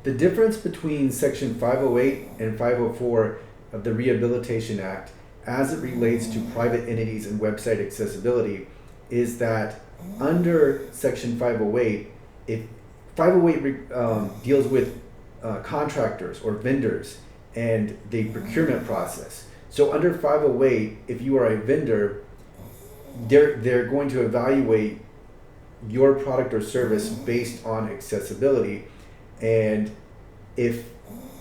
The difference between Section 508 and 504 of the Rehabilitation Act as it relates to private entities and website accessibility is that under Section 508, if 508 deals with contractors or vendors and the procurement process. So under 508, if you are a vendor, they're going to evaluate your product or service based on accessibility, and if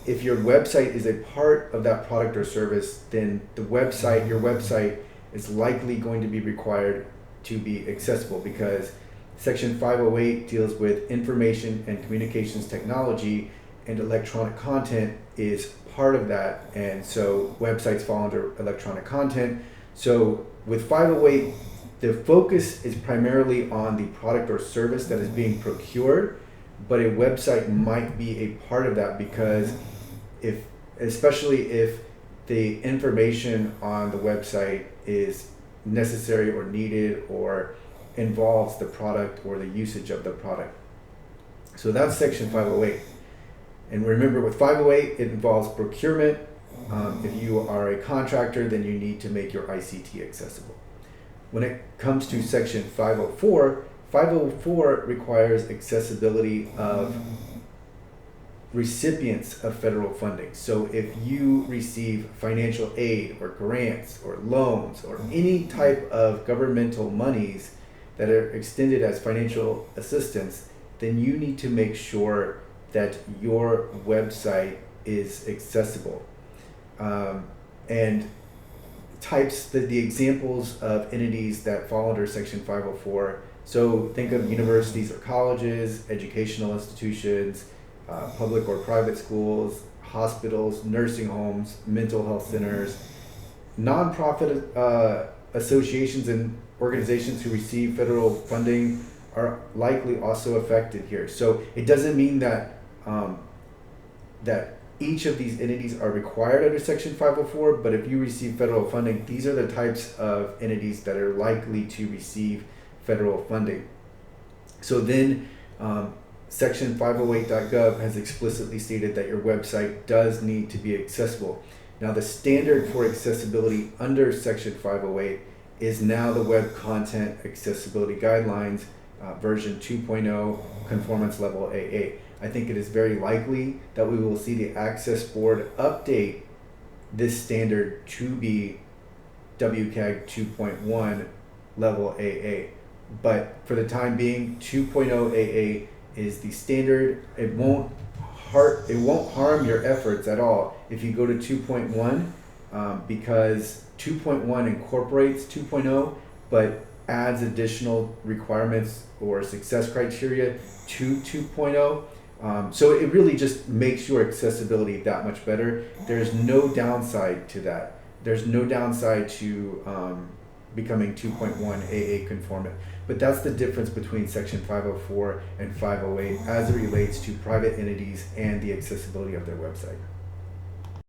your website is a part of that product or service, then your website is likely going to be required to be accessible, because Section 508 deals with information and communications technology, and electronic content is part of that, and so websites fall under electronic content. So with 508, the focus is primarily on the product or service that is being procured, but a website might be a part of that, because especially if the information on the website is necessary or needed or involves the product or the usage of the product. So that's Section 508. And remember, with 508, it involves procurement. If you are a contractor, then you need to make your ICT accessible. When it comes to Section 504, 504 requires accessibility of recipients of federal funding. So if you receive financial aid or grants or loans or any type of governmental monies that are extended as financial assistance, then you need to make sure that your website is accessible. And the examples of entities that fall under Section 504. So think of universities or colleges, educational institutions, public or private schools, hospitals, nursing homes, mental health centers, nonprofit associations and organizations who receive federal funding are likely also affected here. So it doesn't mean that that each of these entities are required under Section 504, but if you receive federal funding, these are the types of entities that are likely to receive federal funding. So then Section 508.gov has explicitly stated that your website does need to be accessible. Now the standard for accessibility under Section 508 is now the Web Content Accessibility Guidelines version 2.0 Conformance Level AA. I think it is very likely that we will see the Access Board update this standard to be WCAG 2.1 Level AA. But for the time being, 2.0 AA is the standard. It won't harm your efforts at all if you go to 2.1, because 2.1 incorporates 2.0 but adds additional requirements or success criteria to 2.0. So it really just makes your accessibility that much better. There's no downside to that. There's no downside to becoming 2.1 AA conformant. But that's the difference between Section 504 and 508 as it relates to private entities and the accessibility of their website.